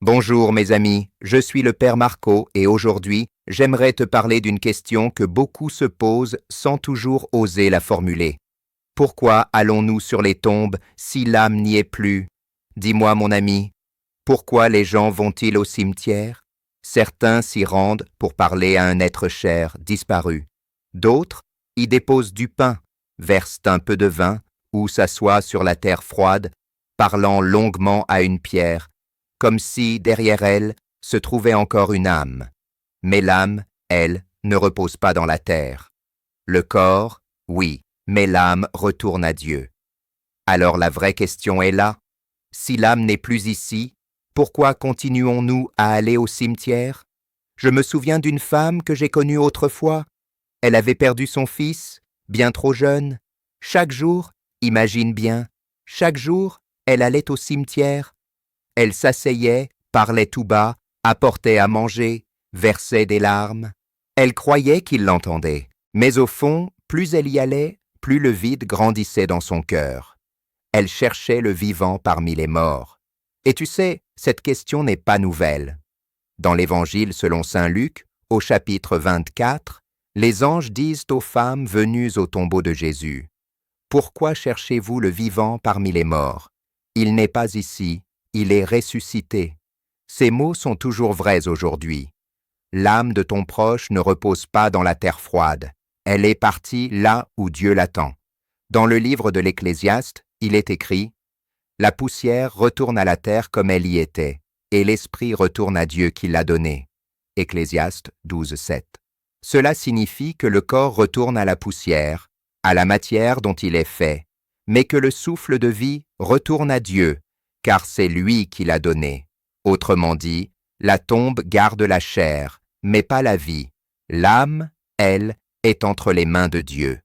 Bonjour mes amis, je suis le Père Marco et aujourd'hui, j'aimerais te parler d'une question que beaucoup se posent sans toujours oser la formuler. Pourquoi allons-nous sur les tombes si l'âme n'y est plus? Dis-moi mon ami, pourquoi les gens vont-ils au cimetière? Certains s'y rendent pour parler à un être cher, disparu. D'autres y déposent du pain, versent un peu de vin ou s'assoient sur la terre froide, parlant longuement à une pierre, comme si, derrière elle, se trouvait encore une âme. Mais l'âme, elle, ne repose pas dans la terre. Le corps, oui, mais l'âme retourne à Dieu. Alors la vraie question est là. Si l'âme n'est plus ici, pourquoi continuons-nous à aller au cimetière? Je me souviens d'une femme que j'ai connue autrefois. Elle avait perdu son fils, bien trop jeune. Chaque jour, imagine bien, chaque jour, elle allait au cimetière. Elle s'asseyait, parlait tout bas, apportait à manger, versait des larmes. Elle croyait qu'il l'entendait, mais au fond, plus elle y allait, plus le vide grandissait dans son cœur. Elle cherchait le vivant parmi les morts. Et tu sais, cette question n'est pas nouvelle. Dans l'Évangile selon saint Luc, au chapitre 24, les anges disent aux femmes venues au tombeau de Jésus, « Pourquoi cherchez-vous le vivant parmi les morts? Il n'est pas ici. Il est ressuscité. » Ces mots sont toujours vrais aujourd'hui. L'âme de ton proche ne repose pas dans la terre froide. Elle est partie là où Dieu l'attend. Dans le livre de l'Ecclésiaste, il est écrit « La poussière retourne à la terre comme elle y était, et l'esprit retourne à Dieu qui l'a donné. » Ecclésiaste 12:7. Cela signifie que le corps retourne à la poussière, à la matière dont il est fait, mais que le souffle de vie retourne à Dieu, car c'est lui qui l'a donné. Autrement dit, la tombe garde la chair, mais pas la vie. L'âme, elle, est entre les mains de Dieu.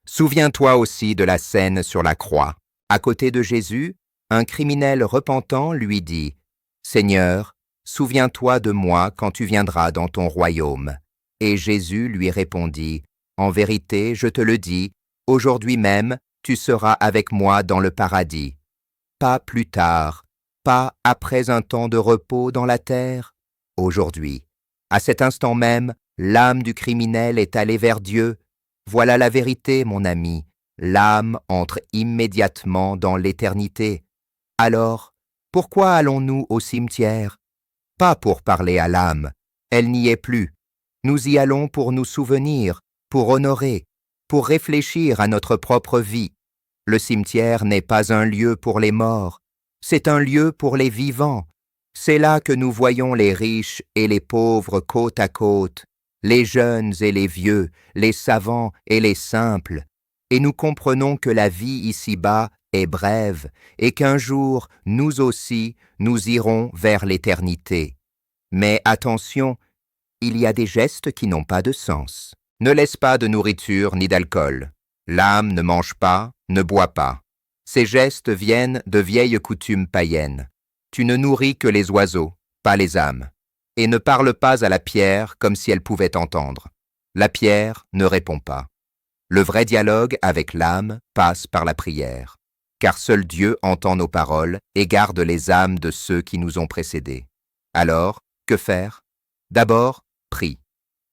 Souviens-toi aussi de la scène sur la croix. À côté de Jésus, un criminel repentant lui dit « Seigneur, souviens-toi de moi quand tu viendras dans ton royaume. » Et Jésus lui répondit « En vérité, je te le dis, aujourd'hui même, tu seras avec moi dans le paradis. » Pas plus tard, pas après un temps de repos dans la terre. Aujourd'hui, à cet instant même, l'âme du criminel est allée vers Dieu. Voilà la vérité, mon ami. L'âme entre immédiatement dans l'éternité. Alors, pourquoi allons-nous au cimetière? Pas pour parler à l'âme, elle n'y est plus. Nous y allons pour nous souvenir, pour honorer, pour réfléchir à notre propre vie. Le cimetière n'est pas un lieu pour les morts, c'est un lieu pour les vivants. C'est là que nous voyons les riches et les pauvres côte à côte, les jeunes et les vieux, les savants et les simples, et nous comprenons que la vie ici-bas est brève et qu'un jour, nous aussi, nous irons vers l'éternité. Mais attention, il y a des gestes qui n'ont pas de sens. Ne laisse pas de nourriture ni d'alcool. L'âme ne mange pas, ne bois pas. Ces gestes viennent de vieilles coutumes païennes. Tu ne nourris que les oiseaux, pas les âmes. Et ne parle pas à la pierre comme si elle pouvait entendre. La pierre ne répond pas. Le vrai dialogue avec l'âme passe par la prière, car seul Dieu entend nos paroles et garde les âmes de ceux qui nous ont précédés. Alors, que faire? D'abord, prie.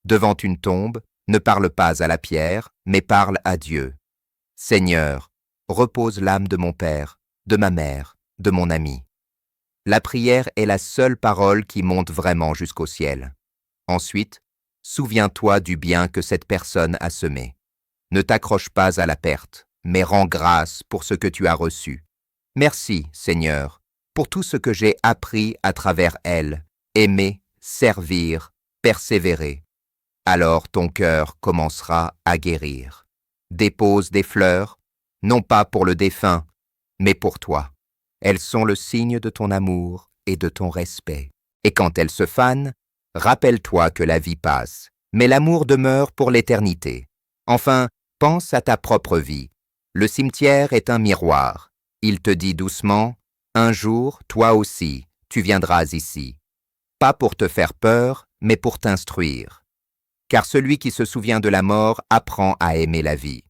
Devant une tombe, ne parle pas à la pierre, mais parle à Dieu. Seigneur, repose l'âme de mon père, de ma mère, de mon ami. La prière est la seule parole qui monte vraiment jusqu'au ciel. Ensuite, souviens-toi du bien que cette personne a semé. Ne t'accroche pas à la perte, mais rends grâce pour ce que tu as reçu. Merci, Seigneur, pour tout ce que j'ai appris à travers elle, aimer, servir, persévérer. Alors ton cœur commencera à guérir. Dépose des fleurs, non pas pour le défunt, mais pour toi. Elles sont le signe de ton amour et de ton respect. Et quand elles se fanent, rappelle-toi que la vie passe, mais l'amour demeure pour l'éternité. Enfin, pense à ta propre vie. Le cimetière est un miroir. Il te dit doucement, un jour, toi aussi, tu viendras ici. Pas pour te faire peur, mais pour t'instruire. Car celui qui se souvient de la mort apprend à aimer la vie.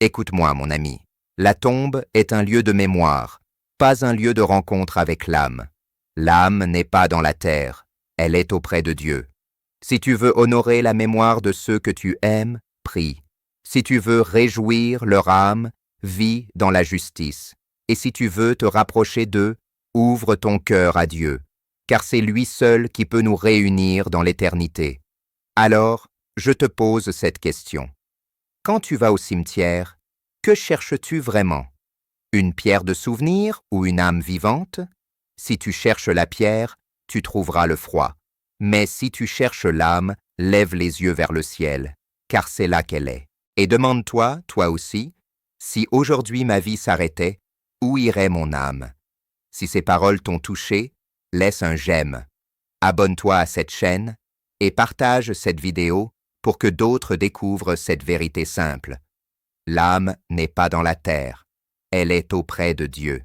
Écoute-moi, mon ami. La tombe est un lieu de mémoire, pas un lieu de rencontre avec l'âme. L'âme n'est pas dans la terre, elle est auprès de Dieu. Si tu veux honorer la mémoire de ceux que tu aimes, prie. Si tu veux réjouir leur âme, vis dans la justice. Et si tu veux te rapprocher d'eux, ouvre ton cœur à Dieu, car c'est lui seul qui peut nous réunir dans l'éternité. Alors, je te pose cette question. Quand tu vas au cimetière, que cherches-tu vraiment? Une pierre de souvenir ou une âme vivante? Si tu cherches la pierre, tu trouveras le froid. Mais si tu cherches l'âme, lève les yeux vers le ciel, car c'est là qu'elle est. Et demande-toi, toi aussi, si aujourd'hui ma vie s'arrêtait, où irait mon âme? Si ces paroles t'ont touché, laisse un j'aime. Abonne-toi à cette chaîne et partage cette vidéo pour que d'autres découvrent cette vérité simple. L'âme n'est pas dans la terre, elle est auprès de Dieu.